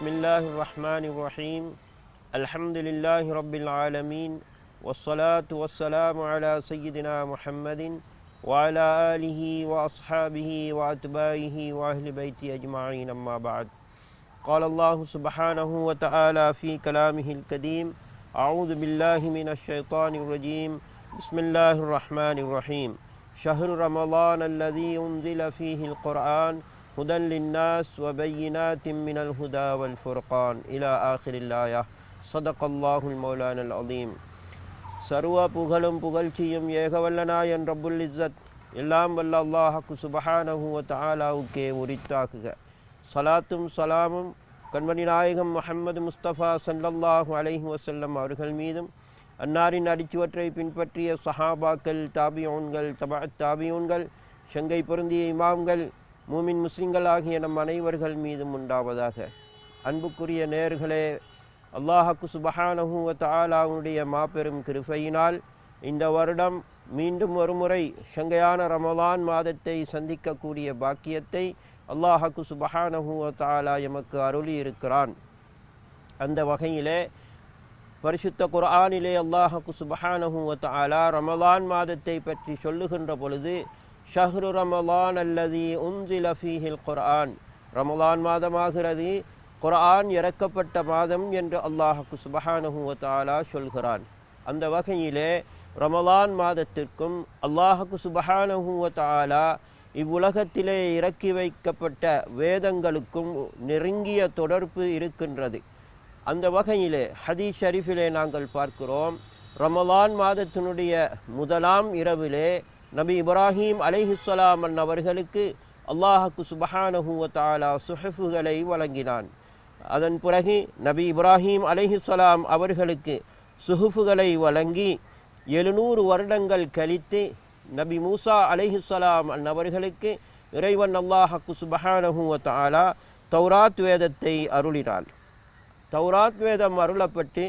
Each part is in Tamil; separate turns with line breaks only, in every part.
بسم الله الرحمن الرحيم الحمد لله رب العالمين والصلاة والسلام على سيدنا محمد وعلى آله وأصحابه وأتباعه وأهل بيته أجمعين أما بعد قال الله سبحانه وتعالى في كلامه القديم أعوذ بالله من الشيطان الرجيم بسم الله الرحمن الرحيم شهر رمضان الذي أنزل فيه القرآن هدى للناس وبينات من الهدى والفرقان إلى آخر الآية صدق الله المولان العظيم. சர்வ புகழும் புகழ்ச்சியும் ஏகவல்லனாயன் ரப்புல் இஸ்ஸத் எல்லாம் வல்ல அல்லாஹ்வுக்கு சுப்ஹானஹு வ தஆலாவுக்கே உரித்தாக்குக. சலாத்தும் சலாமும் கண்மணி நாயகம் முஹம்மது முஸ்தபா ஸல்லல்லாஹு அலைஹி வஸல்லம் அவர்கள் மீதும், அன்னாரின் அடிச்சுவற்றை பின்பற்றிய சஹாபாக்கள், தாபியூன்கள், தபஅத் தாபியூன்கள், ஷங்கை பொருந்திய இமாம்கள், மூமின் முஸ்லிம்கள் ஆகிய நம் அனைவர்கள் மீதும் உண்டாவதாக. அன்புக்குரிய நேயர்களே, அல்லாஹ்வுக்கு சுப்ஹானஹு வ தஆலாவுடைய மாபெரும் கிருபையினால் இந்த வருடம் மீண்டும் ஒருமுறை ஷங்கையான ரமலான் மாதத்தை சந்திக்கக்கூடிய பாக்கியத்தை அல்லாஹ்வுக்கு சுப்ஹானஹு வ தஆலா எமக்கு அருளி இருக்கிறான். அந்த வகையிலே பரிசுத்த குர்ஆனிலே அல்லாஹ்வுக்கு சுப்ஹானஹு வ தஆலா ரமலான் மாதத்தை பற்றி சொல்லுகின்ற பொழுது, ஷஹ்ரு ரமலான் அல்லதி உன்சில ஃபீஹில் குர்ஆன், ரமலான் மாதமாகிறது, குர்ஆன் இறக்கப்பட்ட மாதம் என்று அல்லாஹ்வுக்கு சுப்ஹானஹு வ தஆலா சொல்கிறான். அந்த வகையிலே ரமலான் மாதத்திற்கும் அல்லாஹ்வுக்கு சுப்ஹானஹு வ தஆலா இவ்வுலகத்திலே இறக்கி வைக்கப்பட்ட வேதங்களுக்கும் நெருங்கிய தொடர்பு இருக்கின்றது. அந்த வகையிலே ஹதீஸ் ஷரீஃபிலே நாங்கள் பார்க்கிறோம், ரமலான் மாதத்தினுடைய முதலாம் இரவிலே நபி இப்ராஹீம் அலைஹிஸ்ஸலாம் அவர்களுக்கு அல்லாஹ்வுக்கு சுப்ஹானஹு வ தஆலா சுஹுஃப்களை வழங்கினான். அதன் பிறகு நபி இப்ராஹீம் அலைஹிஸ்ஸலாம் அவர்களுக்கு சுஹுஃப்களை வழங்கி 700 வருடங்கள் கழித்து நபி மூசா அலைஹிஸ்ஸலாம் அவர்களுக்கு இறைவன் அல்லாஹ்வுக்கு சுப்ஹானஹு வ தஆலா தௌராத் வேதத்தை அருளினான். தௌராத் வேதம் அருளப்பட்டு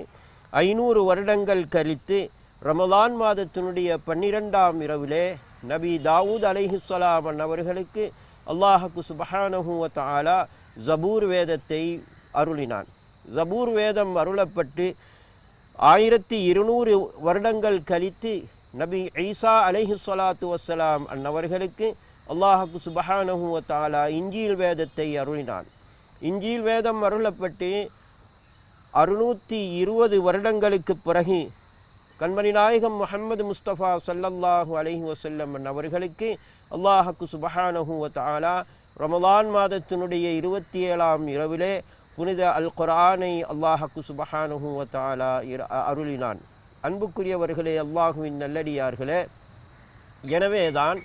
500 வருடங்கள் கழித்து ரமலான் மாதத்தினுடைய 12ஆம் இரவிலே நபி தாவூத் அலைஹிஸ்ஸலாம் அவர்களுக்கு அல்லாஹ்வுக்கு சுப்ஹானஹு வ தஆலா ஜபூர் வேதத்தை அருளினான். ஜபூர் வேதம் அருளப்பட்டு 1200 வருடங்கள் கழித்து நபி ஈசா அலைஹிஸ்ஸலாத்து வஸ்ஸலாம் அவர்களுக்கு அல்லாஹ்வுக்கு சுப்ஹானஹு வ தஆலா இன்ஜீல் வேதத்தை அருளினான். இன்ஜீல் வேதம் அருளப்பட்டு 620 வருடங்களுக்கு பிறகு கண்மணி நாயகம் முஹம்மது முஸ்தபா ஸல்லல்லாஹு அலைஹி வஸல்லம் அவர்களுக்கு அல்லாஹ்வுக்கு சுப்ஹானஹு வ தஆலா ரமலான் மாதத்தினுடைய 27ஆம் இரவிலே புனித அல் குர்ஆனை அல்லாஹ்வுக்கு சுப்ஹானஹு வ தஆலா அருளினான். அன்புக்குரியவர்களே, அல்லாஹுவின் நல்லடியார்களே, எனவேதான்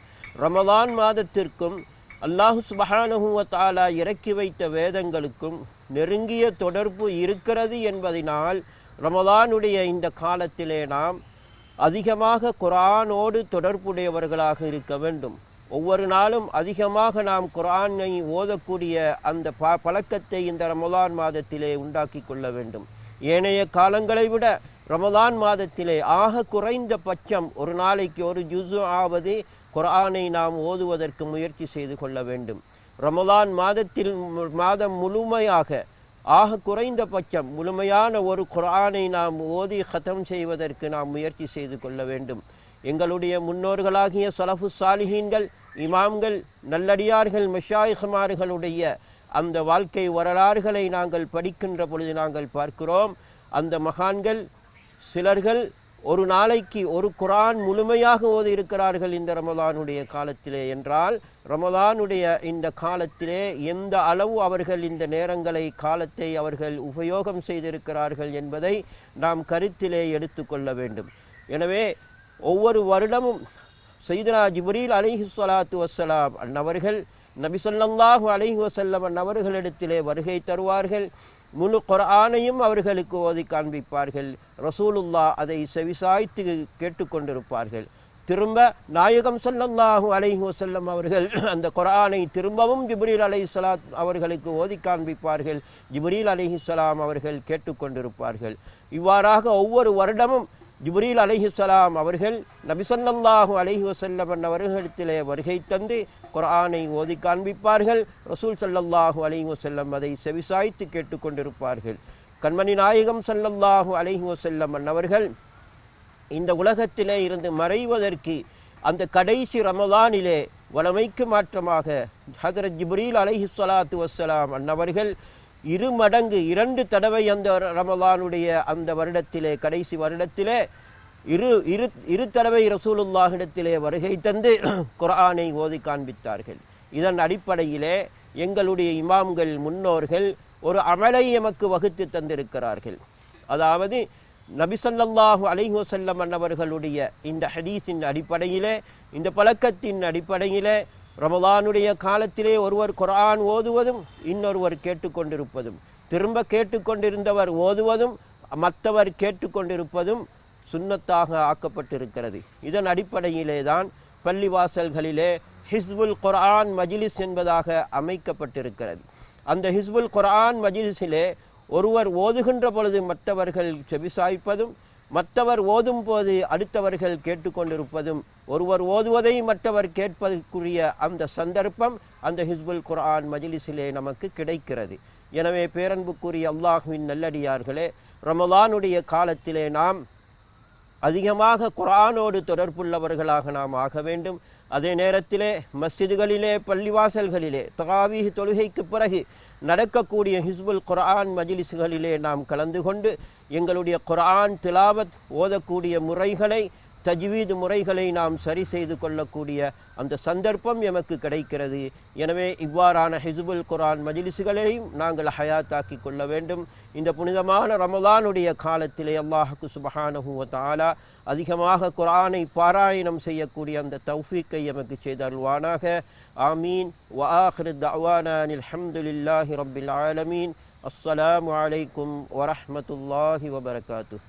ரமலான் மாதத்திற்கும் அல்லாஹு சுப்ஹானஹு வ தஆலா இறக்கி வைத்த வேதங்களுக்கும் நெருங்கிய தொடர்பு இருக்கிறது என்பதனால் ரமலானுடைய இந்த காலத்திலே நாம் அதிகமாக குர்ஆனோடு தொடர்புடையவர்களாக இருக்க வேண்டும். ஒவ்வொரு நாளும் அதிகமாக நாம் குர்ஆனை ஓதக்கூடிய அந்த பழக்கத்தை இந்த ரமலான் மாதத்திலே உண்டாக்கி கொள்ள வேண்டும். ஏனைய காலங்களை விட ரமலான் மாதத்திலே ஆக குறைந்த பட்சம் ஒரு நாளைக்கு ஒரு ஜுஸு ஆவது குர்ஆனை நாம் ஓதுவதற்கு முயற்சி செய்து கொள்ள வேண்டும். ரமலான் மாதம் முழுமையாக ஆக குறைந்த பட்சம் முழுமையான ஒரு குர்ஆனை நாம் ஓதி ஹத்தம் செய்வதற்கு நாம் முயற்சி செய்து கொள்ள வேண்டும். எங்களுடைய முன்னோர்களாகிய சலஃபு சாலிஹீன்கள், இமாம்கள், நல்லடியார்கள், மஷாயிஹ்மார்களுடைய அந்த வாழ்க்கை வரலாறுகளை நாங்கள் படிக்கின்ற பொழுது நாங்கள் பார்க்கிறோம், அந்த மகான்கள் சிலர்கள் ஒரு நாளைக்கு ஒரு குர்ஆன் முழுமையாக ஓதி இருக்கிறார்கள் இந்த ரமலானுடைய காலத்திலே. என்றால் ரமலானுடைய இந்த காலத்திலே எந்த அளவு அவர்கள் இந்த நேரங்களை காலத்தை அவர்கள் உபயோகம் செய்திருக்கிறார்கள் என்பதை நாம் கருத்திலே எடுத்துக்கொள்ள வேண்டும். எனவே ஒவ்வொரு வருடமும் சையதுனா ஜிப்ரீல் அலைஹிஸ்ஸலாத்து வஸ்ஸலாம் அவர்கள் நபி ஸல்லல்லாஹு அலைஹி வஸல்லம் அவர்களிடத்திலே வருகை தருவார்கள். முழு குர்ஆனையும் அவர்களுக்கு ஓதி காண்பிப்பார்கள். ரசூலுல்லாஹ் அதை செவிசாய்த்து கேட்டுக்கொண்டிருப்பார்கள். திரும்ப நாயகம் ஸல்லல்லாஹு அலைஹி வஸல்லம் அவர்கள் அந்த குர்ஆனை திரும்பவும் ஜிப்ரீல் அலைஹிஸ்ஸலாம் அவர்களுக்கு ஓதி காண்பிப்பார்கள். ஜிப்ரீல் அலைஹிஸ்ஸலாம் அவர்கள் கேட்டுக்கொண்டிருப்பார்கள். இவ்வாறாக ஒவ்வொரு வருடமும் ஜிப்ரீல் அலைஹிஸ்ஸலாம் அவர்கள் நபி ஸல்லல்லாஹு அலைஹி வஸல்லம் அவர்களிடத்திலே வருகை தந்து குர்ஆனை ஓதி காண்பிப்பார்கள். ரசூல் ஸல்லல்லாஹு அலைஹி வஸல்லம் அதை செவிசாய்த்து கேட்டுக்கொண்டிருப்பார்கள். கண்மணி நாயகம் ஸல்லல்லாஹு அலைஹி வஸல்லம் அவர்கள் இந்த உலகத்திலே இருந்து மறைவதற்கு அந்த கடைசி ரமலானிலே வளமைக்கு மாற்றமாக ஹஜ்ரத் ஜிப்ரீல் அலைஹிஸ்ஸலாத்து வஸ்ஸலாம் அன்னவர்கள் 2 மடங்கு 2 தடவை அந்த ரமலானுடைய அந்த வருடத்திலே கடைசி வருடத்திலே இரு தடவை ரசூலுல்லாஹிடத்திலே வருகை தந்து குர்ஆனை ஓதி காண்பித்தார்கள். இதன் அடிப்படையிலே எங்களுடைய இமாம்கள் முன்னோர்கள் ஒரு அமலை எமக்கு வகுத்து தந்திருக்கிறார்கள். அதாவது நபி ஸல்லல்லாஹு அலைஹி வஸல்லம் அன்னவர்களுடைய இந்த ஹதீஸின் அடிப்படையிலே, இந்த பழக்கத்தின் அடிப்படையிலே ரமலானுடைய காலத்திலே ஒருவர் குர்ஆன் ஓதுவதும் இன்னொருவர் கேட்டுக்கொண்டிருப்பதும், திரும்ப கேட்டுக்கொண்டிருந்தவர் ஓதுவதும் மற்றவர் கேட்டுக்கொண்டிருப்பதும் சுன்னத்தாக ஆக்கப்பட்டிருக்கிறது. இதன் அடிப்படையிலே தான் பள்ளிவாசல்களிலே ஹிஸ்புல் குர்ஆன் மஜ்லிஸ் என்பதாக அமைக்கப்பட்டிருக்கிறது. அந்த ஹிஸ்புல் குர்ஆன் மஜ்லிஸிலே ஒருவர் ஓதுகின்ற பொழுது மற்றவர்கள் செவிசாய்ப்பதும், மற்றவர் ஓதும் போது அடுத்தவர்கள் கேட்டுக்கொண்டிருப்பதும், ஒருவர் ஓதுவதை மற்றவர் கேட்பதற்குரிய அந்த சந்தர்ப்பம் அந்த ஹிஸ்புல் குர்ஆன் மஜ்லிஸிலே நமக்கு கிடைக்கிறது. எனவே பேரன்புக்குரிய அல்லாஹ்வின் நல்லடியார்களே, ரமலானுடைய காலத்திலே நாம் அதிகமாக குர்ஆனோடு தொடர்புள்ளவர்களாக நாம் ஆக வேண்டும். அதே நேரத்திலே மஸ்ஜிதுகளிலே, பள்ளிவாசல்களிலே தராவீஹ் தொழுகைக்கு பிறகு நடக்கக்கூடிய ஹிஸ்புல் குர்ஆன் மஜ்லிஸ்களிலே நாம் கலந்து கொண்டு எங்களுடைய குர்ஆன் திலாவத் ஓதக்கூடிய முறைகளை, தஜ்வீது முறைகளை நாம் சரி செய்து கொள்ளக்கூடிய அந்த சந்தர்ப்பம் எமக்கு கிடைக்கிறது. எனவே இவ்வாறான ஹிஸ்புல் குர்ஆன் மஜ்லிஸ்களையும் நாங்கள் ஹயாத்தாக்கி கொள்ள வேண்டும். இந்த புனிதமான ரமலானுடைய காலத்திலே அல்லாஹ்வுக்கு சுப்ஹானஹு வ தஆலா அதிகமாக குர்ஆனை பாராயணம் செய்யக்கூடிய அந்த தௌஃபீக்கை எமக்கு செய்தருள்வானாக. ஆமீன். வ ஆகிரு தஅவானா அல்ஹம்துலில்லாஹி ரப்பில் ஆலமீன். அஸ்ஸலாமு அலைக்கும் வ ரஹ்மத்துல்லாஹி வ பரகாத்துஹு.